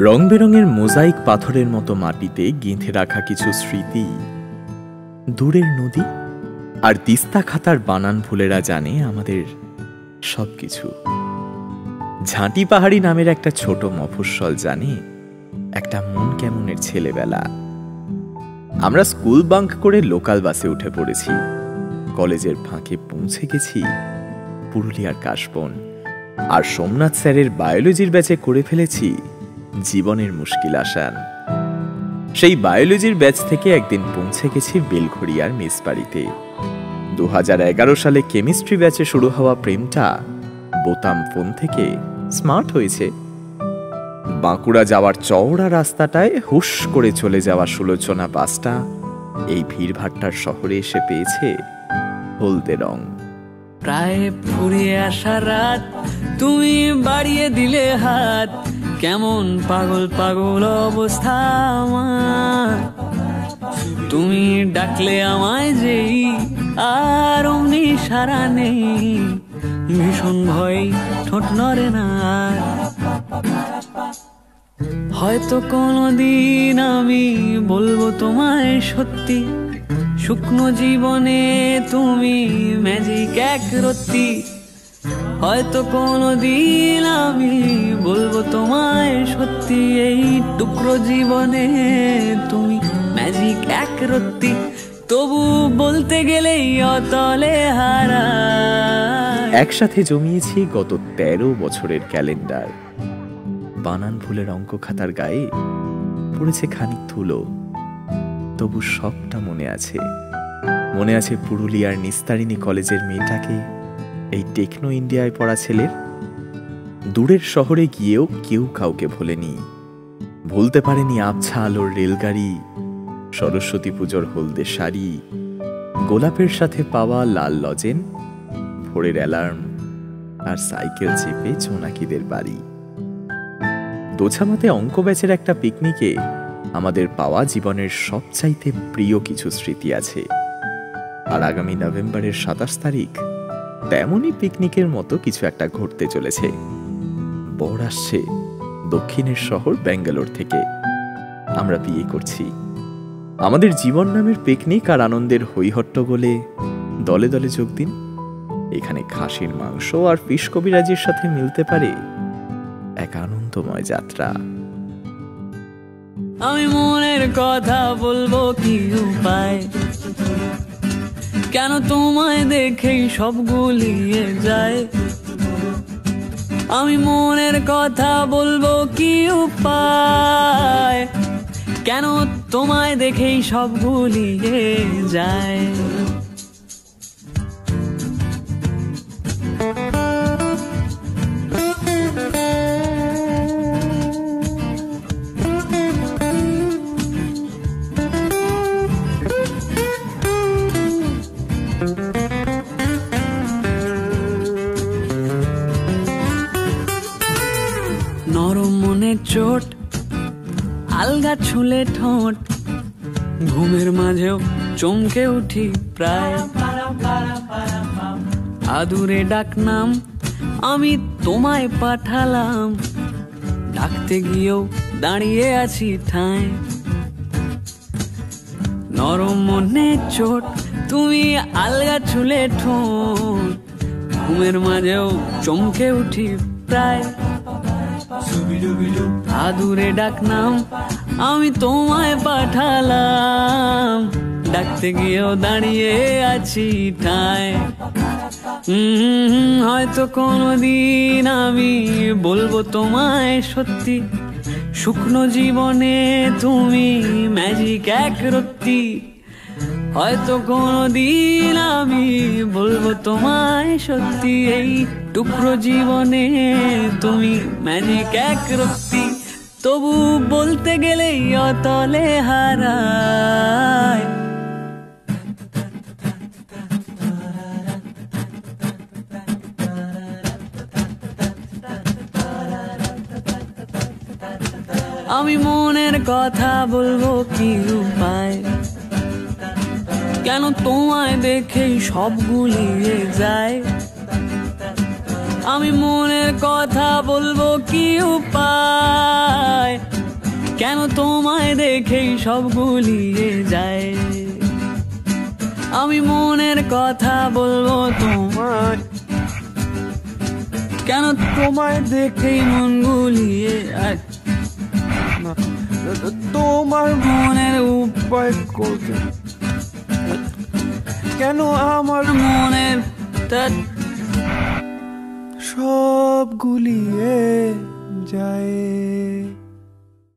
রং বেরঙের মোজাইক পাথরের মতো মাটিতে গেঁথে রাখা কিছু স্মৃতি, দূরের নদী আর তিস্তা খাতার বানান ভুলেরা জানে আমাদের সবকিছু। ঝাঁটি পাহাড়ি নামের একটা ছোট মফস্বল জানে একটা মন কেমনের ছেলেবেলা। আমরা স্কুল বাঙ্ক করে লোকাল বাসে উঠে পড়েছি, কলেজের ফাঁকে পৌঁছে গেছি পুরুলিয়ার কাশবন, আর সোমনাথ স্যারের বায়োলজির ব্যাচে করে ফেলেছি জীবনের মুশকিল আসান। সেই বায়োলজির ব্যাচ থেকে একদিন পৌঁছে গেছি বেলঘড়িয়ার মেসবাড়িতে। 2011 সালে কেমিস্ট্রি ব্যাচে শুরু হওয়া প্রেমটা বোতাম ফোন থেকে স্মার্ট হয়েছে। বাঁকুড়া যাওয়ার চওড়া রাস্তাটায় হুশ করে চলে যাওয়া সুলোচনা বাসটা এই ভিড়ভাট্টার শহরে এসে পেয়েছে হলদে রং। প্রায় ফুরিয়ে আসা রাত, তুমি বাড়িয়ে দিলে হাত, কেমন পাগল পাগল অবস্থা আমার। তুমি ডাকলে আমায় যেই আর অমনি সারা নেই, ভীষণ ভয় ঠোঁট নড়ে না। হয়তো কোনোদিন আমি বলবো তোমায় সত্যি, শুকনো জীবনে তুমি ম্যাজিক এক রত্তি। হয়তো কোনোদিন আমি বলবো তোমায় সত্যি, এই টুকরো জীবনে তুমি ম্যাজিক এক রত্তি। তবু বলতে গেলেই অতলে হারা। একসাথে জমিয়েছি গত 13 বছরের ক্যালেন্ডার। বানান ভুলের অঙ্ক খাতার গায়ে পড়েছে খানিক ধুলো, তবু সবটা মনে আছে। মনে আছে পুরুলিয়ার নিস্তারিণী কলেজের মেয়েটাকে, এই টেকনো ইন্ডিয়ায় পড়া ছেলের। দূরের শহরে গিয়েও কেউ কাউকে ভোলেনি, ভুলতে পারেনি আবছা আলোর রেলগাড়ি, সরস্বতী পুজোর হলদে শাড়ি, গোলাপের সাথে পাওয়া লাল লজেন, ভোরের অ্যালার্ম আর সাইকেল চেপে জোনাকিদের বাড়ি। দোছামাতে অঙ্ক ব্যাচের একটা পিকনিকে আমাদের পাওয়া জীবনের সবচাইতে প্রিয় কিছু স্মৃতি আছে। আর আগামী নভেম্বরের 27 তারিখ তেমনই পিকনিকের মতো কিছু একটা ঘটতে চলেছে। বর আসছে দক্ষিণের শহর ব্যাঙ্গালোর থেকে। আমরা বিয়ে করছি। আমাদের জীবন নামের পিকনিক আর আনন্দের হৈহট্টগোলে দলে দলে যোগ দিন। এখানে খাসির মাংস আর ফিশ কবিরাজির সাথে মিলতে পারে এক আনন্দময় যাত্রা। আমি মনের কথা বলবো কি উপায়, কেন তোমায় দেখেই সব গুলিয়ে যায়। আমি মনের কথা বলবো কি উপায়, কেন তোমায় দেখেই সব গুলিয়ে যায়। নরম মনের চোট, আলগা ছুলে ঠোঁট, ঘুমের মাঝেও চমকে উঠি প্রায়। আদুরে ডাক নাম আমি তোমায় পাঠালাম, ডাকতে গিয়েও দাঁড়িয়ে আছি ঠায়। নরম মনের চোট, তুমি আলগা ছুলে ঠোঁট, ঘুমের মাঝেও চমকে উঠি প্রায়। আদুরে ডাক নাম আমি তোমায় পাঠালাম, ডাকতে গিয়েও দাঁড়িয়ে আছি ঠায়। হয়তো কোনোদিন আমি বলবো তোমায় সত্যি, শুকনো জীবনে তুমি ম্যাজিক এক রত্তি। হয়তো কোনোদিন আমি বলবো তোমায় সত্যি, এই টুকরো জীবনে তুমি ম্যাজিক এক রত্তি। তবু বলতে গেলেই অতলে হারায়। আমি মনের কথা বলবো কি উপায়, কেন তোমায় দেখেই সব গুলিয়ে যায়। আমি মনের কথা বলবো কি উপায়, তোমায় দেখেই সব গুলিয়ে যায়। আমি মনের কথা বলবো তোমায়, কেন তোমায় দেখেই মন গুলিয়ে যায়। তোমার মনের উপায় করতে কেন আমার মনের সব গুলিয়ে যায়।